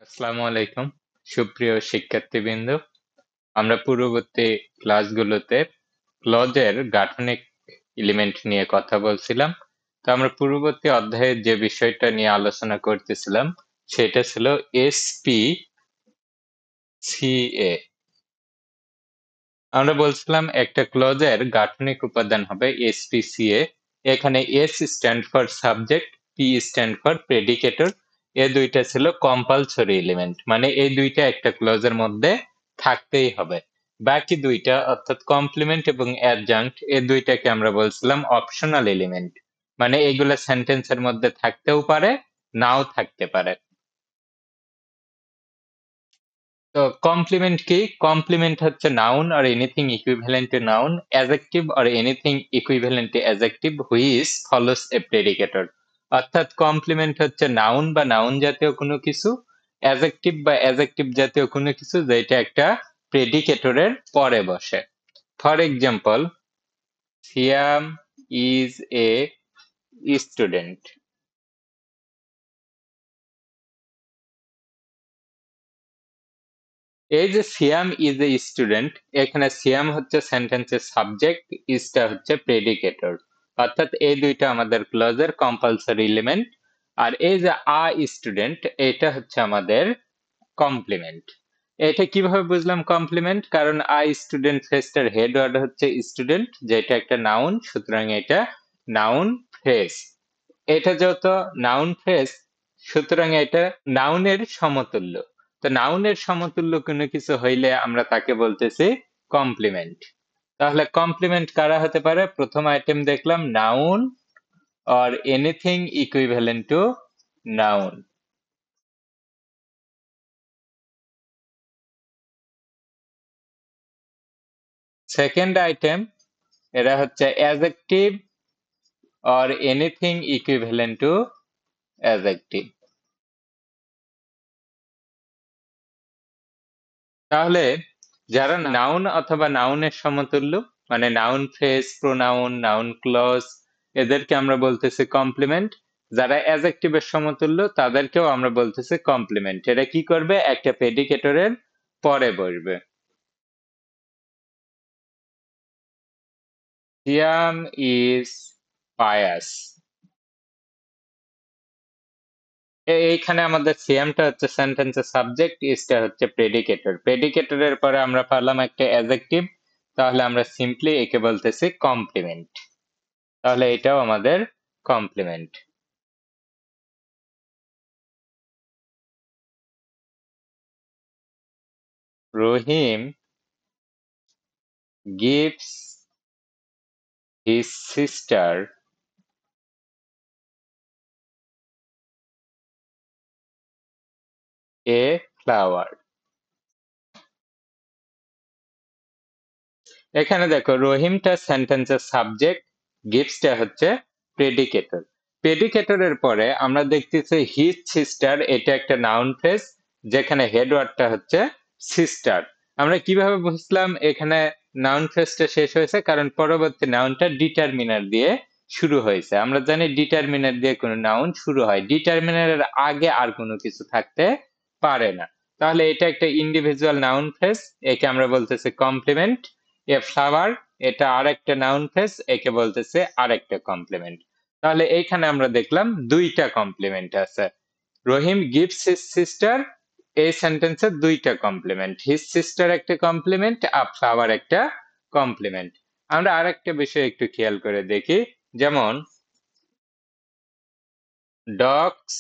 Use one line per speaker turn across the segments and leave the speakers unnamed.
আসসালামু আলাইকুম সুপ্রিয় শিক্ষার্থীবৃন্দ। আমরা পূর্ববর্তী ক্লাসগুলোতে ক্লজের গাঠনিক এলিমেন্ট নিয়ে কথা বলছিলাম। তো আমরা পূর্ববর্তী অধ্যায়ের যে বিষয়টা নিয়ে আলোচনা করতেছিলাম সেটা ছিল SPCA। আমরা বলছিলাম একটা ক্লজের গাঠনিক উপাদান হবে SPCA। এখানে S stand for subject, P stand for predicator. এ দুইটা ছিল কম্পালসরি এলিমেন্ট, মানে এই দুইটা একটা ক্লজের মধ্যে থাকতেই হবে। বাকি দুইটা অর্থাৎ কমপ্লিমেন্ট এবং অ্যাডজাংক্ট, এ দুইটাকে আমরা বলছিলাম অপশনাল এলিমেন্ট, মানে এগুলা সেন্টেন্সের মধ্যে থাকতেও পারে, নাও থাকতে পারে। তো কমপ্লিমেন্ট কি? কমপ্লিমেন্ট হচ্ছে noun or anything equivalent to noun, adjective or anything equivalent to adjective which follows a predicator। অর্থাৎ কমপ্লিমেন্ট হচ্ছে নাউন বা নাউন জাতীয় কোনো কিছু, অ্যাডজেক্টিভ বা অ্যাডজেক্টিভ জাতীয় কোনো কিছু যেটা একটা প্রেডিকেটরের পরে বসে। For example, Siam is a student. এই যে সিয়াম ইজ এ স্টুডেন্ট, এখানে সিয়াম হচ্ছে সেন্টেন্সের সাবজেক্ট, ইজটা হচ্ছে প্রেডিকেটর। অর্থাৎ এই দুইটা আমাদের ক্লজের কম্পালসরি এলিমেন্ট। আর এই যে স্টুডেন্ট, এটা হচ্ছে আমাদের কমপ্লিমেন্ট। এটা কিভাবে বুঝলাম কমপ্লিমেন্ট? কারণ স্টুডেন্ট ফ্রেজটার হেড ওয়ার্ড হচ্ছে স্টুডেন্ট, যেটা একটা নাউন, সুতরাং এটা নাউন ফ্রেজ। এটা যেহেতু নাউন ফ্রেজ, সুতরাং এটা নাউনের সমতুল্য। তো নাউনের সমতুল্য কোনো কিছু হইলে আমরা তাকে বলতেছি কমপ্লিমেন্ট। তাহলে কমপ্লিমেন্ট কারা হতে পারে? প্রথম আইটেম দেখলাম noun or anything equivalent to noun। Second item, এরা হচ্ছে adjective or anything equivalent to adjective। তাহলে যারা নাউন অথবা নাউনের সমতুল্য, মানে noun phrase, pronoun, noun clause, এদেরকে আমরা বলতেছি কমপ্লিমেন্ট। যারা অ্যাডজেক্টিভের সমতুল্য তাদেরকেও আমরা বলতেছি কমপ্লিমেন্ট। এরা কি করবে? একটা প্রেডিকেটরের পরে বসবে। সিয়াম ইজ পায়াস। এইখানে আমাদের সিয়ামটা হচ্ছে সেন্টেন্সের সাবজেক্ট, ইজটা হচ্ছে প্রেডিকেটর। প্রেডিকেটরের পরে আমরা পারলাম একটা অ্যাডজেক্টিভ, তাহলে আমরা সিম্পলি একে বলতেছি কমপ্লিমেন্ট। তাহলে এটাও আমাদের complement. Rahim gives his sister a flower। এখানে দেখো রহিমটা সেন্টেন্সের সাবজেক্ট, গিভসটা হচ্ছে প্রেডিকেটর। প্রেডিকেটরের পরে আমরা দেখতেছি হিজ সিস্টার, এটা একটা নাউন ফ্রেজ যেখানে হেডওয়ার্ডটা হচ্ছে সিস্টার। আমরা কিভাবে বুঝলাম এখানে নাউন ফ্রেজটা শেষ হয়েছে? কারণ পরবর্তী নাউনটা ডিটারমিনার দিয়ে শুরু হয়েছে। আমরা জানি ডিটারমিনার দিয়ে কোনো নাউন শুরু হয়, ডিটারমিনারের আগে আর কোনো কিছু থাকতে পারে না। তাহলে এটা একটা ইন্ডিভিজুয়াল নাউন ফ্রেজ, একে আমরা বলতেছি কমপ্লিমেন্ট। এ ফ্লাওয়ার, এটা আরেকটা নাউন ফ্রেজ, একে বলতেছে আরেকটা কমপ্লিমেন্ট। তাহলে এইখানে আমরা দেখলাম দুইটা কমপ্লিমেন্ট আছে। রহিম গিভস হিজ সিস্টার, এই সেন্টেন্সে দুইটা কমপ্লিমেন্ট, হিজ সিস্টার একটা কমপ্লিমেন্ট আর ফ্লাওয়ার একটা কমপ্লিমেন্ট। আমরা আরেকটা বিষয় একটু খেয়াল করে দেখি, যেমন ডগস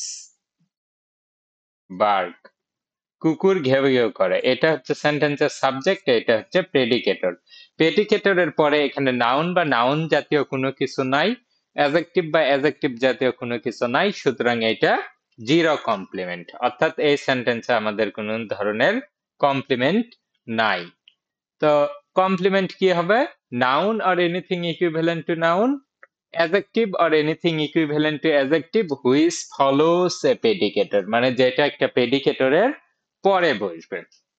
বার্ক, কুকুর ঘেউ ঘেউ করে, এটা হচ্ছে সেন্টেন্সের সাবজেক্ট, এটা হচ্ছে প্রেডিকেটর। প্রেডিকেটরের পরে এখানে নাউন বা নাউন জাতীয় কোনো কিছু নাই, অ্যাডজেক্টিভ বা অ্যাডজেক্টিভ জাতীয় কোনো কিছু নাই, সুতরাং এটা জিরো কমপ্লিমেন্ট। অর্থাৎ এই সেন্টেন্সে আমাদের কোনো ধরনের কমপ্লিমেন্ট নাই। তো কমপ্লিমেন্ট কি হবে? Noun or anything equivalent to noun, adjective or anything equivalent to adjective which follows a predicator, মানে যেটা একটা প্রেডিকেটরের পরে বসবে।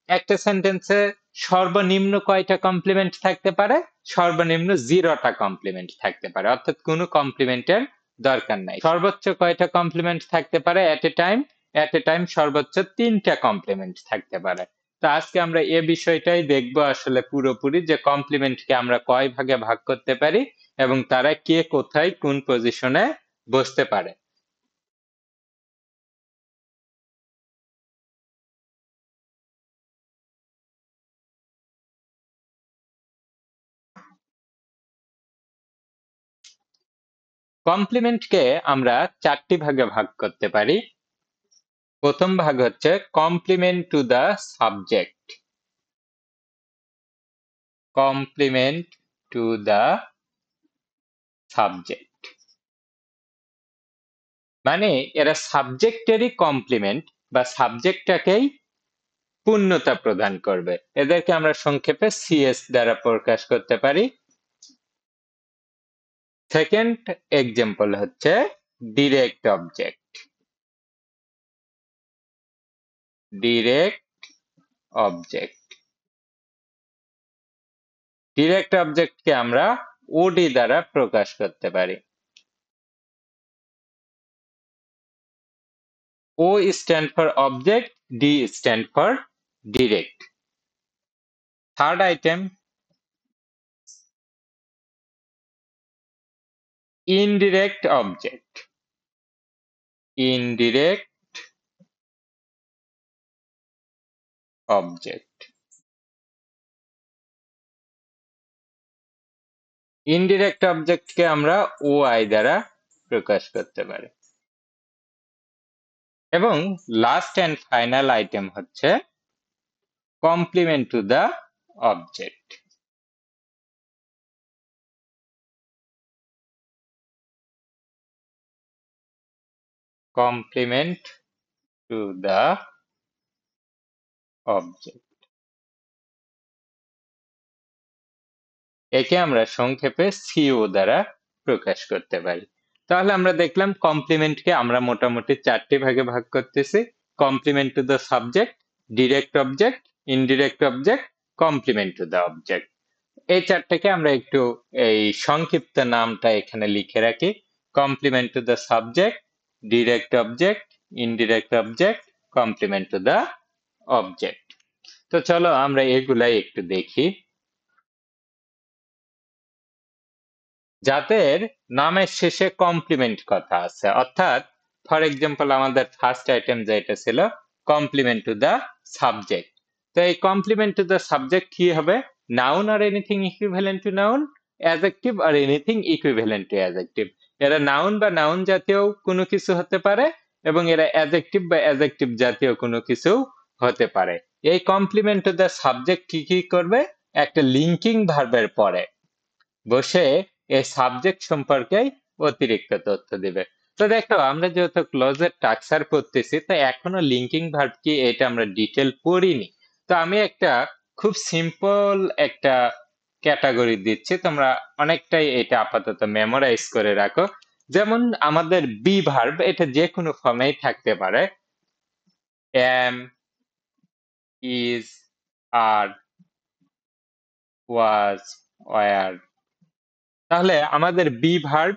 একটা সেন্টেন্সে সর্বনিম্ন কয়টা কমপ্লিমেন্ট থাকতে পারে? সর্বনিম্ন 0টা কমপ্লিমেন্ট থাকতে পারে, অর্থাৎ কোনো কমপ্লিমেন্টের দরকার নাই। সর্বোচ্চ কয়টা কমপ্লিমেন্ট থাকতে পারে এট এ টাইম? এট এ টাইম সর্বোচ্চ 3টা কমপ্লিমেন্ট থাকতে পারে। তো আজকে আমরা এ বিষয়টাই দেখব আসলে পুরোপুরি, যে কমপ্লিমেন্টকে আমরা কয় ভাগে ভাগ করতে পারি এবং তারা কে কোথায় কোন পজিশনে বসতে পারে। কমপ্লিমেন্টকে আমরা 4টি ভাগে ভাগ করতে পারি। প্রথম ভাগ হচ্ছে complement to the subject. Complement to the subject মানে এরা সাবজেক্টেরই কমপ্লিমেন্ট বা সাবজেক্টটাকেই পূর্ণতা প্রদান করবে। এদেরকে আমরা সংক্ষেপে সিএস দ্বারা প্রকাশ করতে পারি। সেকেন্ড এক্সাম্পল হচ্ছে direct object. Direct object direct অবজেক্টকে আমরা ওডি দ্বারা প্রকাশ করতে পারি। O stand for object, D stand for direct. Third item indirect object. Indirect object indirect অবজেক্টকে আমরা ওআই দ্বারা প্রকাশ করতে পারি। এবং লাস্ট এন্ড ফাইনাল আইটেম হচ্ছে complement to the object. Complement to the object একে আমরা সংক্ষেপে সিও দ্বারা প্রকাশ করতে পারি। তাহলে আমরা দেখলাম কমপ্লিমেন্টকে আমরা মোটামুটি 4টি ভাগে ভাগ করতেছি। Complement to the subject, direct object, indirect object, complement to the object. এই 4টাকে আমরা একটু এই সংক্ষিপ্ত নামটা এখানে লিখে রাখি। Complement to the subject, direct object, indirect object, complement to the object. তো চলো আমরা এগুলাই একটু দেখি। যাদের নামের শেষে কমপ্লিমেন্ট কথা আছে, অর্থাৎ ফর এক্সাম্পল আমাদের ফার্স্ট আইটেম যেটা ছিল কমপ্লিমেন্ট টু দ্য সাবজেক্ট। তো এই কমপ্লিমেন্ট টু দ্য সাবজেক্ট কি হবে? নাউন আর anything equivalent to noun, adjective আর এনিথিং ইকুইভ্যালেন্ট টু অ্যাডজেক্টিভ। এরা নাউন বা নাউন জাতীয় কোনো কিছু হতে পারে এবং এরা অ্যাডজেক্টিভ বা অ্যাডজেক্টিভ জাতীয় কোনো কিছু হতে পারে। এই কমপ্লিমেন্ট টু দ্য সাবজেক্ট কি কি করবে? একটা লিঙ্কিং ভার্বের পরে বসে এই সাবজেক্ট সম্পর্কে অতিরিক্ত তথ্য দিবে। তো দেখো আমরা যেহেতু ক্লজের স্ট্রাকচার পড়তেছি, তাই এখনো লিঙ্কিং ভার্ব কি এটা আমরা ডিটেল পড়িনি। তো আমি একটা খুব সিম্পল একটা ক্যাটাগরি দিচ্ছি, তোমরা অনেকটাই এটা আপাতত মেমোরাইজ করে রাখো। যেমন আমাদের বি ভার্ব, এটা যে কোনো ফর্মেই থাকতে পারে। Am, is, are, was, were. তাহলে আমাদের বি ভার্ব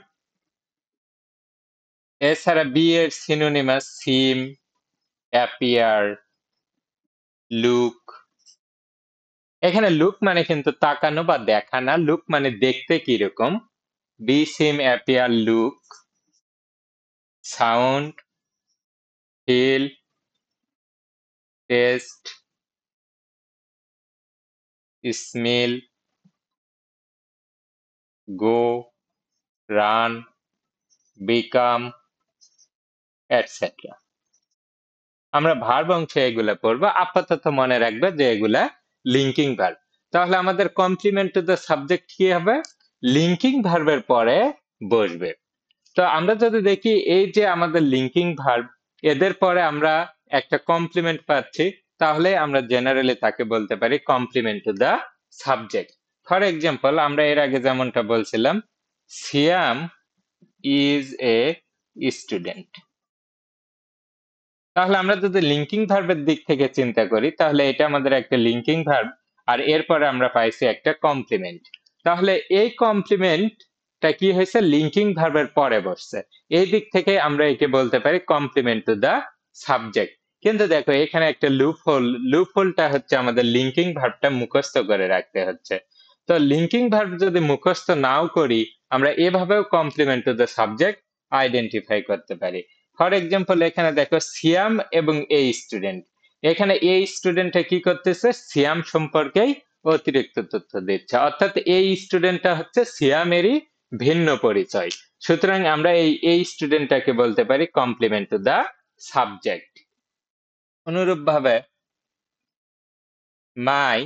এছাড়া বি এর সিনোনিমাস সিম, অ্যাপিয়ার, লুক। এখানে লুক মানে কিন্তু তাকানো বা দেখা না, লুক মানে দেখতে কিরকম। Be, seem, appear, look. Sound, feel, taste, smell, go, run, become, etcetera. আমরা ভার্ব অংশে এগুলা পড়বো, আপাতত মনে রাখবে যে এগুলা লিঙ্কিং ভার্ব। তাহলে আমাদের কমপ্লিমেন্ট টু দ্য সাবজেক্ট কি হবে? লিঙ্কিং ভার্বের পরে বসবে। তো আমরা যদি দেখি এই যে আমাদের লিঙ্কিং ভার্ব, এদের পরে আমরা একটা কমপ্লিমেন্ট পাচ্ছি, তাহলে আমরা জেনারেলি তাকে বলতে পারি complement to the subject. For example আমরা এর আগে যেমনটা বলছিলাম, সিয়াম ইজ এ স্টুডেন্ট। তাহলে আমরা যদি লিঙ্কিং ভার্বের দিক থেকে চিন্তা করি, তাহলে এটা আমাদের একটা লিঙ্কিং ভার্ব, আর এরপরে আমরা পাইছি একটা কমপ্লিমেন্ট। তাহলে এই কমপ্লিমেন্টটা কি হয়েছে? লিঙ্কিং ভার্বের পরে বসছে। এই দিক থেকে আমরা একে বলতে পারি কমপ্লিমেন্ট টু দ্য সাবজেক্ট। কিন্তু দেখো এখানে একটা লুপ হোলটা হচ্ছে আমাদের লিঙ্কিং ভার্বটা মুখস্থ করে রাখতে হচ্ছে। তো লিঙ্কিং ভার্ব যদি মুখস্থ নাও করি, আমরা এভাবেও complement to the subject identify করতে পারি। ফর এক্সাম্পল এখানে দেখো সিয়াম এবং এ স্টুডেন্ট, এখানে এ স্টুডেন্টটা কি করতেছে, সিয়াম সম্পর্কেই অতিরিক্ত তথ্য দিচ্ছে, অর্থাৎ এই স্টুডেন্টটা হচ্ছে সিয়ামেরই ভিন্ন পরিচয়। সুতরাং আমরা এই স্টুডেন্টটাকে বলতে পারি কমপ্লিমেন্ট টু দা সাবজেক্ট। অনুরূপভাবে my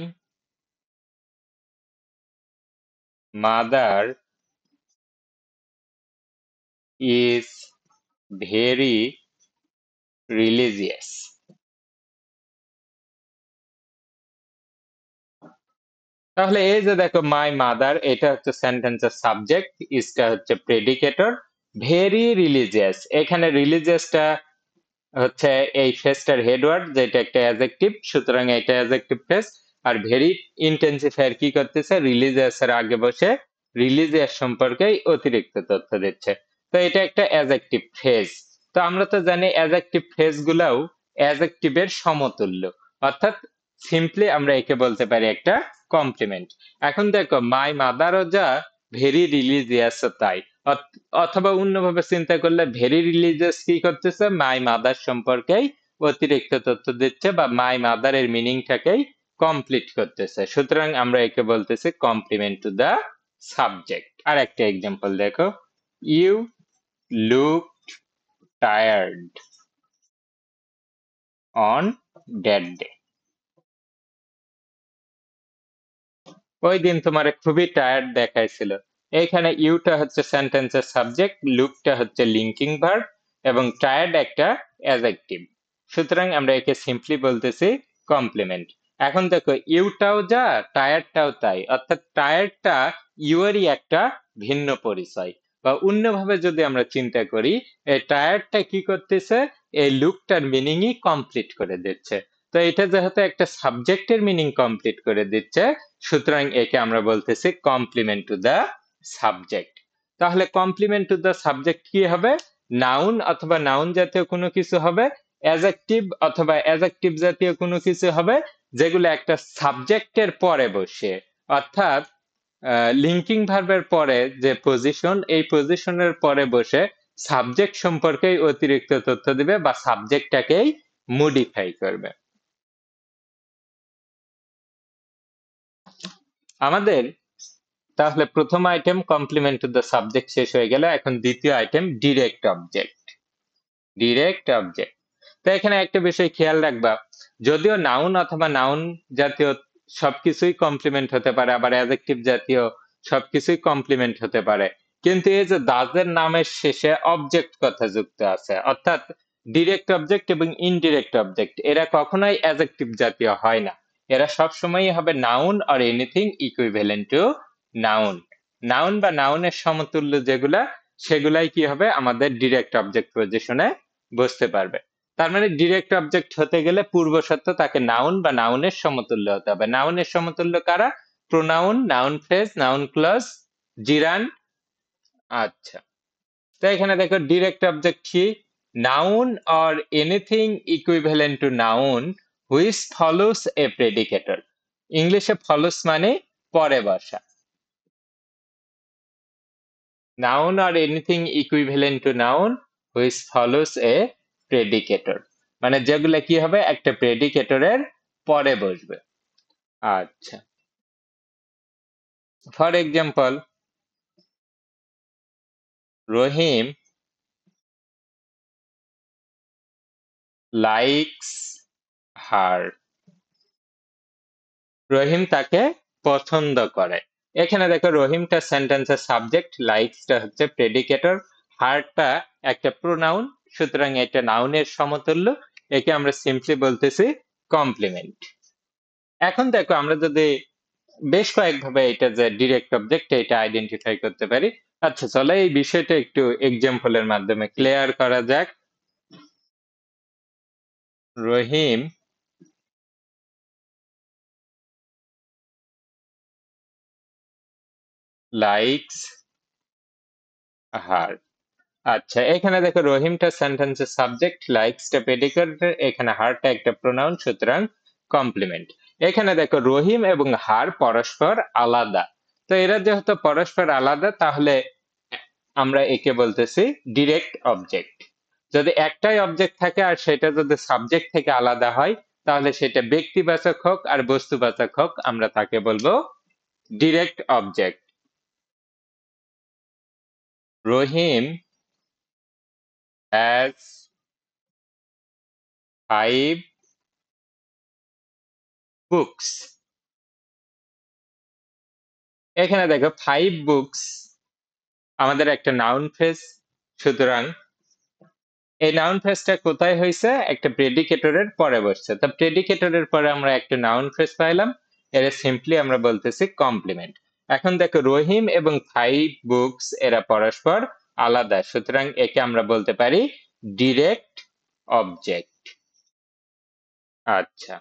mother is very religious. তাহলে এই যে দেখো মাই মাদার, এটা হচ্ছে সেন্টেন্সের সাবজেক্ট, ইজটা হচ্ছে প্রেডিকেটর, ভেরি রিলিজিয়াস, এখানে রিলিজিয়াসটা হচ্ছে এই ফ্রেজটার হেডওয়ার্ড, যেটা একটা অ্যাডজেক্টিভ, সুতরাং এটা adjective phrase. Are very intensifier কি করতেছে, রিলিজিয়াস এর আগে বসে রিলিজিয়াস সম্পর্কে অতিরিক্ত তথ্য দিচ্ছে। তো এটা একটা অ্যাডজেক্টিভ ফ্রেজ। তো আমরা তো জানি অ্যাডজেক্টিভ ফ্রেজ গুলাও অ্যাডজেক্টিভের সমতুল্য, অর্থাৎ সিম্পলি আমরা একে বলতে পারি একটা কমপ্লিমেন্ট। এখন দেখো মাই মাদারও যা, ভেরি রিলিজিয়াসও তাই। অথবা অন্যভাবে চিন্তা করলে ভেরি রিলিজিয়াস কি করতেছে, মাই মাদার সম্পর্কেই অতিরিক্ত তথ্য দিচ্ছে, বা মাই মাদার এর মিনিংটাকেই কমপ্লিট করতেছে। সুতরাং আমরা একে বলতেছি কমপ্লিমেন্ট টু দা সাবজেক্ট। আর একটা এক্সাম্পল দেখো, you look tired on that day. ওই দিন তোমার খুবই টায়ার্ড দেখাইছিল। এইখানে ইউটা হচ্ছে সেন্টেন্সের সাবজেক্ট, লুকটা হচ্ছে লিঙ্কিং ভার্ব, এবং টায়ার্ড একটা অ্যাডজেক্টিভ। সুতরাং আমরা একে সিম্পলি বলতেছি কমপ্লিমেন্ট। এখন দেখো ইউটাও যা, টায়ার্ডটাও তাই, অর্থাৎ টায়ার্ডটা ইউরই একটা ভিন্ন পরিচয়। বা অন্যভাবে যদি আমরা চিন্তা করি, এই টায়ার্ডটা কি করতেছে, এই লুকটার মিনিংই কমপ্লিট করে দিচ্ছে। তো এটা যেহেতু একটা সাবজেক্টের মিনিং কমপ্লিট করে দিচ্ছে, সুতরাং একে আমরা বলতেছি কমপ্লিমেন্ট টু দ্য সাবজেক্ট। তাহলে কমপ্লিমেন্ট টু দ্য সাবজেক্ট কি হবে, নাউন অথবা নাউন জাতীয় কোনো কিছু হবে, অ্যাডজেক্টিভ অথবা অ্যাডজেক্টিভ জাতীয় কোনো কিছু হবে, যেগুলো একটা সাবজেক্টের পরে বসে, অর্থাৎ লিঙ্কিং ভার্বের পরে যে পজিশন, এই পজিশনের পরে বসে সাবজেক্ট সম্পর্কে অতিরিক্ত তথ্য দিবে বা সাবজেক্টটাকেই মডিফাই করবে। আমাদের তাহলে প্রথম item complement to the subject শেষ হয়ে গেল। এখন দ্বিতীয় item direct object. Direct object, তো এখানে একটা বিষয় খেয়াল রাখবা, যদিও নাউন অথবা নাউন জাতীয় সবকিছুই কমপ্লিমেন্ট হতে পারে, আবার অ্যাডজেক্টিভ জাতীয় সবকিছুই কমপ্লিমেন্ট হতে পারে, কিন্তু এই যে দাজের নামের শেষে অবজেক্ট কথা যুক্ত আছে, অর্থাৎ ডিরেক্ট অবজেক্ট এবং ইনডিরেক্ট অবজেক্ট, এরা কখনোই অ্যাডজেক্টিভ জাতীয় হয় না, এরা সবসময়ই হবে নাউন আর anything equivalent to noun. Noun বা নাউনের সমতুল্য যেগুলা, সেগুলাই কি হবে, আমাদের ডিরেক্ট অবজেক্ট পজিশনে বসতে পারবে। তার মানে ডিরেক্ট অবজেক্ট হতে গেলে পূর্বশর্ত তাকে নাউন বা নাউনের সমতুল্য হতে হবে। নাউনের সমতুল্য কারা, pronoun, noun phrase, noun clause, gerund. আচ্ছা, তো এখানে দেখো ডিরেক্ট অবজেক্ট কি, noun or anything equivalent to noun which follows a predicator. ইংলিশে ফলোস মানে পরে বসা। Noun or anything equivalent to noun which follows a predicator, মানে যেগুলা কি হবে, একটা প্রেডিকেটরের পরে বসবে। আচ্ছা, ফর এক্সাম্পল রহিম লাইকস হার। রহিম তাকে পছন্দ করে। এখানে দেখো রহিমটা সেন্টেন্সের সাবজেক্ট, লাইকসটা হচ্ছে প্রেডিকেটর, হারটা একটা প্রোনাউন, সুতরাং এটা নাউনের সমতুল্য, একে আমরা সিম্পলি বলতেছি কমপ্লিমেন্ট। এখন দেখো আমরা যদি বেশ কয়েকভাবে এটা যে ডিরেক্ট অবজেক্ট এটা আইডেন্টিফাই করতে পারি। আচ্ছা, চলো এই বিষয়টা একটু এক্সাম্পলের মাধ্যমে ক্লিয়ার করা যাক। রহিম লাইকস হার। আচ্ছা, এখানে দেখো রহিমটা সেন্টেন্সের সাবজেক্ট, লাইকসটা প্রেডিকেট, এখানে হারটা একটা প্রোনাউন, সুতরাং কমপ্লিমেন্ট। এখানে দেখো রহিম এবং হার পরস্পর আলাদা, তো এরা যেহেতু পরস্পর আলাদা তাহলে আমরা একে বলতেছি ডিরেক্ট অবজেক্ট। যদি একটাই অবজেক্ট থাকে আর সেটা যদি সাবজেক্ট থেকে আলাদা হয় তাহলে সেটা ব্যক্তিবাচক হোক আর বস্তুবাচক হোক আমরা তাকে বলবো direct object. Rahim has 5 books. এখানে দেখো 5 বুকস আমাদের একটা নাউন ফ্রেজ, সুতরাং এই নাউন ফ্রেজটা কোথায় হয়েছে? একটা প্রেডিকেটরের পরে বসছে, তো প্রেডিকেটরের পরে আমরা একটা নাউন ফ্রেজ পাইলাম, এর সিম্পলি আমরা বলতেছি কমপ্লিমেন্ট। এখন দেখো রহিম এবং 5 বুকস এরা পরস্পর আলাদা, সুতরাং একে আমরা বলতে পারি ডিরেক্ট অবজেক্ট। আচ্ছা,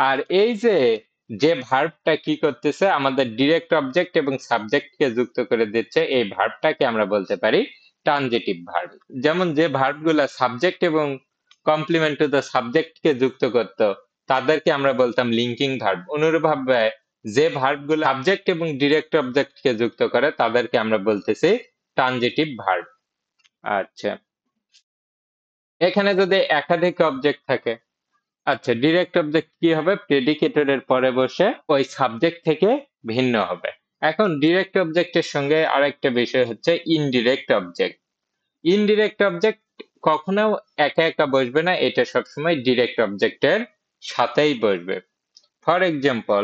আর এই যে ভার্বটা কি করতেছে আমাদের ডিরেক্ট অবজেক্ট এবং সাবজেক্টকে যুক্ত করে দিচ্ছে, এই ভার্বটাকে আমরা বলতে পারি ট্রানজিটিভ ভার্ব। যেমন যে ভার্বগুলো সাবজেক্ট এবং কমপ্লিমেন্ট টু দ্য সাবজেক্টকে যুক্ত করত তাদেরকে আমরা বলতাম লিঙ্কিং ভার্ব। অনুরূপভাবে যে ভার্বগুলো সাবজেক্ট এবং ডিরেক্ট অবজেক্টকে যুক্ত করে তাদেরকে আমরা বলতেছি ট্রানজিটিভ ভার্ব। আচ্ছা, এখানে যদি একাধিক অবজেক্ট থাকে, আচ্ছা ডিরেক্ট অবজেক্ট কি হবে? প্রেডিকেটরের পরে বসে ওই সাবজেক্ট থেকে ভিন্ন হবে। এখন ডিরেক্ট অবজেক্টের সঙ্গে আরেকটা বিষয় হচ্ছে ইনডিরেক্ট অবজেক্ট। ইনডিরেক্ট অবজেক্ট কখনো একা একা বসবে না, এটা সবসময় ডিরেক্ট অবজেক্টের সাথেই বসবে। For example,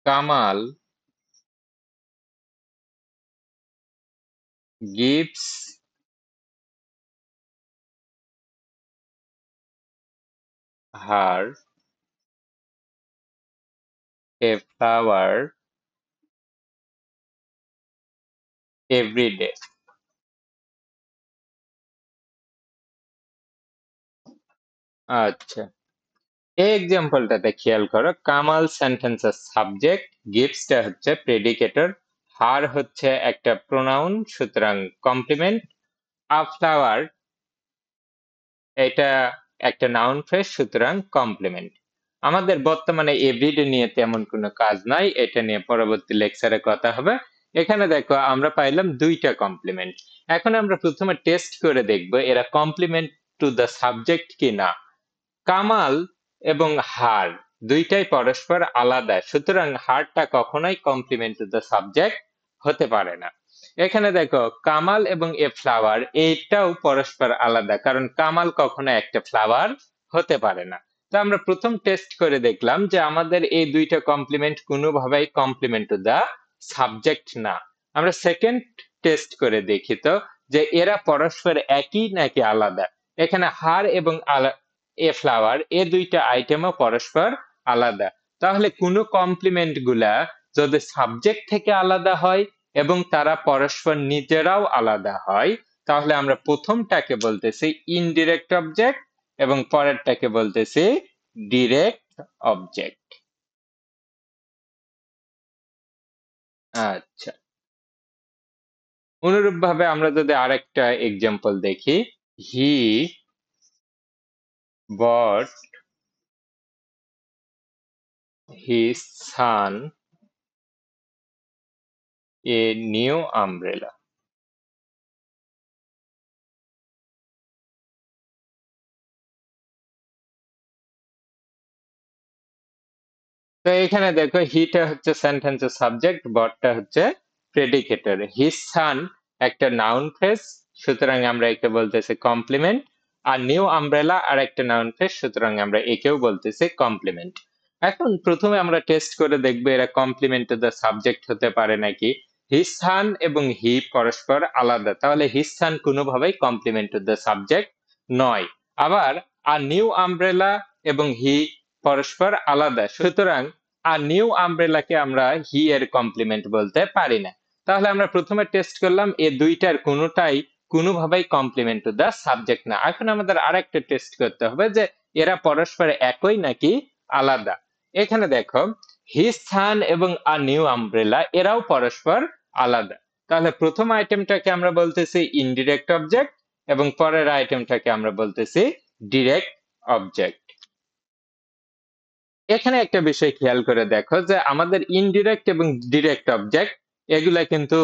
Kamal gives her a flower every day. আচ্ছা, এই এক্সাম্পলটাতে খেয়াল করো, কামাল সেন্টেন্সের সাবজেক্ট, গিভসটা হচ্ছে প্রেডিকেটর, হার হচ্ছে একটা প্রোনাউন, সুতরাং কমপ্লিমেন্ট, আ ফ্লাওয়ার এটা একটা নাউন ফ্রেজ, সুতরাং কমপ্লিমেন্ট। আমাদের বর্তমানে এভরিডে নিয়ে তেমন কোনো কাজ নাই, এটা নিয়ে পরবর্তী লেকচারে কথা হবে। এখানে দেখো আমরা পাইলাম দুইটা কমপ্লিমেন্ট। এখন আমরা প্রথমে টেস্ট করে দেখব এরা কমপ্লিমেন্ট টু দ্য সাবজেক্ট কিনা। কামাল এবং হার দুইটাই পরস্পর আলাদা, সুতরাং হারটা কখনোই কমপ্লিমেন্ট টু দ্য সাবজেক্ট হতে পারে না। এখানে দেখো কামাল এবং এ ফ্লাওয়ার এইটাও পরস্পর আলাদা, কারণ কামাল কখনো একটা ফ্লাওয়ার হতে পারে না। তো আমরা প্রথম টেস্ট করে দেখলাম যে আমাদের এই দুইটা কমপ্লিমেন্ট কোনোভাবেই কমপ্লিমেন্ট টু দ্য সাবজেক্ট না। আমরা সেকেন্ড টেস্ট করে দেখি তো যে এরা পরস্পর একই নাকি আলাদা। এখানে হার এবং এ ফ্লাওয়ার এ দুইটা আইটেমও পরস্পর আলাদা, তাহলে কোনো কমপ্লিমেন্ট গুলা যদি সাবজেক্ট থেকে আলাদা হয় এবং তারা পরস্পর নিজেরাও আলাদা হয় তাহলে আমরা প্রথমটাকে বলতেছি ইনডিরেক্ট অবজেক্ট এবং পরেরটাকে বলতেছি ডিরেক্ট অবজেক্ট। আচ্ছা, অনুরূপভাবে আমরা যদি আরেকটা এক্সাম্পল দেখি, হি bought his son a new umbrella. তো এখানে দেখো হিটা হচ্ছে সেন্টেন্সের সাবজেক্ট, বটটা হচ্ছে প্রেডিকেটর। হিজ সান একটা নাউন ফ্রেজ, সুতরাং আমরা একে বলতেছি কমপ্লিমেন্ট, আর নিউ আমব্রেলা আর একটা নাউন ফ্রেজ, সুতরাং আমরা একেও বলতেছি কমপ্লিমেন্ট। এখন প্রথমে আমরা টেস্ট করে দেখবো এরা কমপ্লিমেন্ট টু দ্য সাবজেক্ট হতে পারে নাকি। হিজ সান এবং হি পরস্পর আলাদা, তাহলে হিজ সান কোনোভাবেই কমপ্লিমেন্ট টু দ্য সাবজেক্ট নয়। আবার আর নিউ আমব্রেলা এবং হি পরস্পর আলাদা, সুতরাং আর নিউ আমব্রেলাকে আমরা হি এর কমপ্লিমেন্ট বলতে পারি না। তাহলে আমরা প্রথমে টেস্ট করলাম এ দুইটার কোনোটাই কোনোভাবেই কমপ্লিমেন্ট টু দ্য সাবজেক্ট না। এখন আমাদের আরেকটা টেস্ট করতে হবে যে এরা পরস্পর একই নাকি আলাদা। এখানে দেখো হিজ সান এবং আ নিউ আমব্রেলা এরাও পরস্পর আলাদা। তাহলে প্রথম আইটেমটাকে আমরা বলতেছি ইনডিরেক্ট অবজেক্ট এবং পরের আইটেমটাকে আমরা বলতেছি ডিরেক্ট অবজেক্ট। এখানে একটা বিষয় খেয়াল করে দেখো যে আমাদের ইনডিরেক্ট এবং ডিরেক্ট অবজেক্ট এগুলা কিন্তু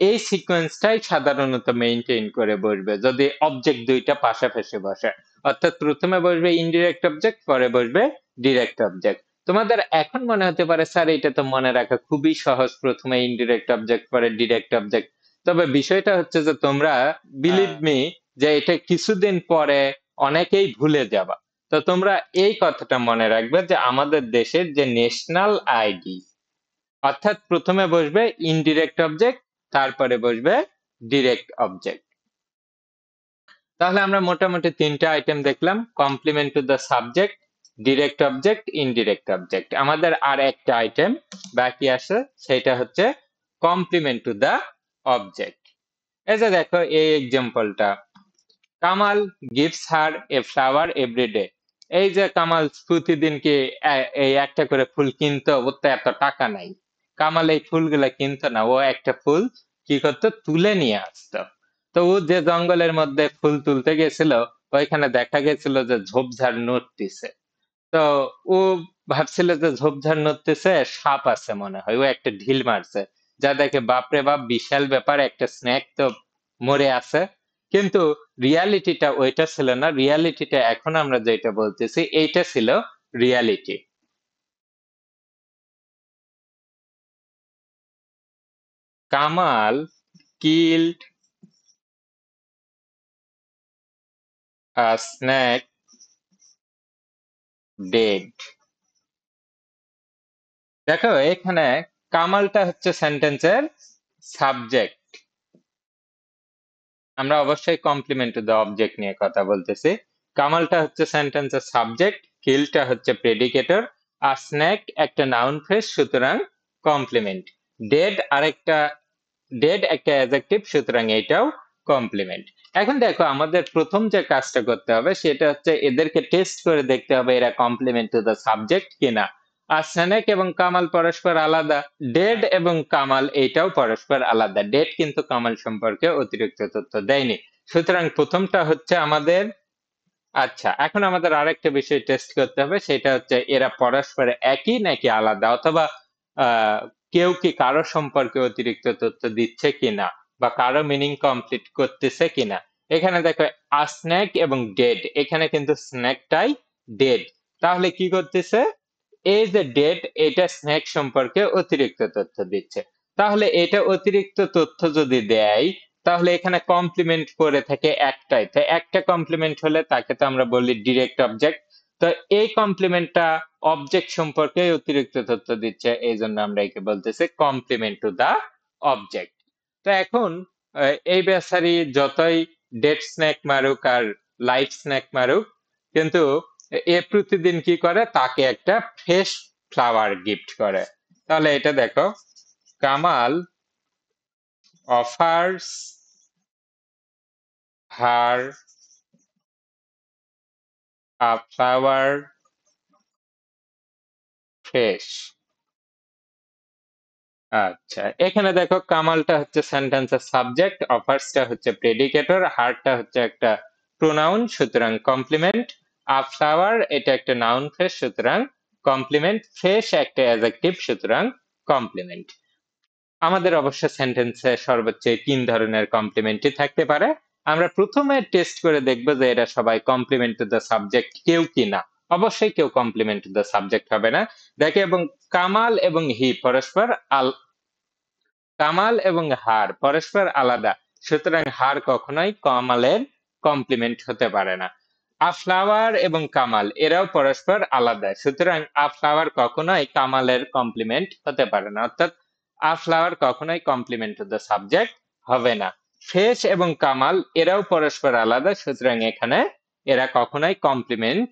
এই সিকোয়েন্সটাই সাধারণত মেইনটেইন করে বসবে যদি অবজেক্ট দুইটা পাশাপাশি বসে। অর্থাৎ প্রথমে বসবে ইনডিরেক্ট অবজেক্ট, পরে বসবে ডিরেক্ট অবজেক্ট। তোমাদের এখন মনে হতে পারে স্যার এটা তো মনে রাখা খুবই সহজ, প্রথমে ইনডিরেক্ট অবজেক্ট পরে ডিরেক্ট অবজেক্ট। তবে বিষয়টা হচ্ছে যে তোমরা বিলিভ মি যে এটা কিছুদিন পরে অনেকেই ভুলে যাবা। তো তোমরা এই কথাটা মনে রাখবে যে আমাদের দেশের যে ন্যাশনাল আইডি, অর্থাৎ প্রথমে বসবে ইনডিরেক্ট অবজেক্ট, তারপরে বসবে ডিরেক্ট অবজেক্ট। তাহলে আমরা মোটামুটি তিনটা আইটেম দেখলাম, complement to the subject, direct object, indirect object. আমাদের আর একটা আইটেম বাকি আছে, সেটা হচ্ছে কমপ্লিমেন্ট টু দ্য অবজেক্ট। এই যে দেখো এই এক্সাম্পলটা, Kamal gives her a flower every day. এই যে কামাল প্রতিদিন কি এই একটা করে ফুল কিনতো, ওর তো এত টাকা নাই, কামাল এই ফুলগুলা কিনতো না, ও একটা ফুল কি করতো, তুলে নিয়ে আসতো। তো ও যে জঙ্গলের মধ্যে ফুল তুলতে গেছিল, ওইখানে দেখা গেছিল যে ঝোপঝাড় নড়তিছে। তো ও ভাবছিল যে ঝোপঝাড় নড়তেছে, সাপ আছে মনে হয়, ও একটা ঢিল মারছে, যা দেখে বাপরে বাপ বিশাল ব্যাপার, একটা স্নেক তো মরে আছে। কিন্তু রিয়ালিটিটা ওইটা ছিল না, রিয়ালিটিটা এখন আমরা যেটা বলতেছি এইটা ছিল reality. Kamal killed a snake dead. দেখো এখানে কামালটা হচ্ছে সেন্টেন্সের সাবজেক্ট। আমরা অবশ্যই কমপ্লিমেন্ট টু দ্য অবজেক্ট নিয়ে কথা বলতেছি। কামালটা হচ্ছে সেন্টেন্সের সাবজেক্ট, কিলটা হচ্ছে প্রেডিকেটর, আর স্নেক একটা নাউন ফ্রেজ, সুতরাং কমপ্লিমেন্ট। ডেড আরেকটা, ডেড একটা অ্যাডজেক্টিভ, সুতরাং এটাও কমপ্লিমেন্ট। এখন দেখো আমাদের প্রথম যে কাজটা করতে হবে সেটা হচ্ছে এদেরকে টেস্ট করে দেখতে হবে এরা কমপ্লিমেন্ট টু দ্য সাবজেক্ট কিনা। আর স্নেক এবং কামাল পরস্পর আলাদা, ডেড এবং কামাল এইটাও পরস্পর আলাদা, ডেড কিন্তু কামাল সম্পর্কে অতিরিক্ত তথ্য দেয়নি। সুতরাং প্রথমটা হচ্ছে আমাদের। আচ্ছা, এখন আমাদের আরেকটা বিষয় টেস্ট করতে হবে, সেটা হচ্ছে এরা পরস্পর একই নাকি আলাদা, অথবা আহ, কেউ কি কারো সম্পর্কে অতিরিক্ত তথ্য দিচ্ছে কিনা, বা কারো মিনিং কমপ্লিট করতেছে কিনা। এখানে দেখো স্নেক এবং ডেড, এখানে কিন্তু স্নেকটাই ডেড। তাহলে কি করতেছে, এই যে ডেড, এটা স্নেক সম্পর্কে অতিরিক্ত তথ্য দিচ্ছে। তাহলে এটা অতিরিক্ত তথ্য যদি দেয়, তাহলে এখানে কমপ্লিমেন্ট করে থাকে একটাই, তো একটা কমপ্লিমেন্ট হলে তাকে তো আমরা বলি ডিরেক্ট অবজেক্ট। তো এই কমপ্লিমেন্টটা অবজেক্ট সম্পর্কে অতিরিক্ত তথ্য দিচ্ছে, এই জন্য আমরা একে বলতেছি কমপ্লিমেন্ট টু দা অবজেক্ট। তো এখন এই বেচারি যতই ডেড স্ন্যাক মারুক আর লাইভ স্ন্যাক মারুক, কিন্তু এ প্রতিদিন কি করে, তাকে একটা ফ্রেশ ফ্লাওয়ার গিফট করে। তাহলে এটা দেখো, Kamal offers her a flower fresh. আচ্ছা, এখানে দেখো কামালটা হচ্ছে সেন্টেন্সের সাবজেক্ট, অফার্সটা হচ্ছে প্রেডিকেটর, হারটা হচ্ছে একটা প্রোনাউন, সুতরাং কমপ্লিমেন্ট। আ ফ্লাওয়ার এটা একটা নাউন ফ্রেজ, সুতরাং কমপ্লিমেন্ট। ফ্রেশ একটা অ্যাডজেক্টিভ, সুতরাং কমপ্লিমেন্ট। আমাদের অবশ্য সেন্টেন্সে সর্বোচ্চ তিন ধরনের কমপ্লিমেন্টই থাকতে পারে। আমরা প্রথমে টেস্ট করে দেখব যে এরা সবাই কমপ্লিমেন্ট টু দ্য সাবজেক্ট কেউ কিনা। অবশ্যই কেউ কমপ্লিমেন্ট টু দ্য সাবজেক্ট হবে না। দেখে এবং কামাল এবং হি পরস্পর কামাল এবং হার পরস্পর আলাদা, সুতরাং হার কখনোই কামালের কমপ্লিমেন্ট হতে পারে না। আ ফ্লাওয়ার এবং কামাল এরাও পরস্পর আলাদা, সুতরাং আ ফ্লাওয়ার কখনোই কামালের কমপ্লিমেন্ট হতে পারে না, অর্থাৎ আ ফ্লাওয়ার কখনোই কমপ্লিমেন্ট টু দ্য সাবজেক্ট হবে না। ফ্রেশ এবং কামাল এরাও পরস্পর আলাদা, সুতরাং এখানে এরা কখনোই কমপ্লিমেন্ট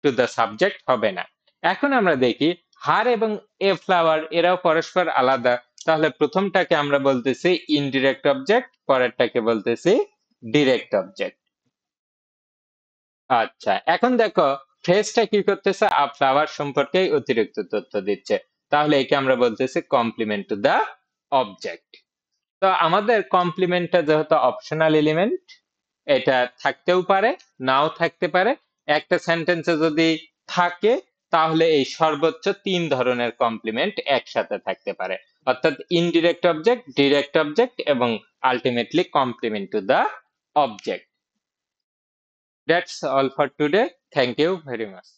টু দ্য সাবজেক্ট হবে না। এখন আমরা দেখি হার এবং এ ফ্লাওয়ার এরাও পরস্পর আলাদা। তাহলে প্রথমটাকে আমরা বলতেছি ইনডিরেক্ট অবজেক্ট, পরেরটাকে বলতেছি ডিরেক্ট অবজেক্ট। আচ্ছা, এখন দেখো ফ্রেজটা কি করতেছে, আ ফ্লাওয়ার সম্পর্কে অতিরিক্ত তথ্য দিচ্ছে। তাহলে একে আমরা বলতেছি কমপ্লিমেন্ট টু দ্য অবজেক্ট। তো আমাদের কমপ্লিমেন্টটা যেহেতু অপশনাল এলিমেন্ট, এটা থাকতেও পারে, নাও থাকতে পারে। একটা সেন্টেন্সে যদি থাকে তাহলে এই সর্বোচ্চ ৩ ধরনের কমপ্লিমেন্ট একসাথে থাকতে পারে। অর্থাৎ ইনডিরেক্ট অবজেক্ট, ডিরেক্ট অবজেক্ট এবং ultimately complement to the object. That's all for today. Thank you very much.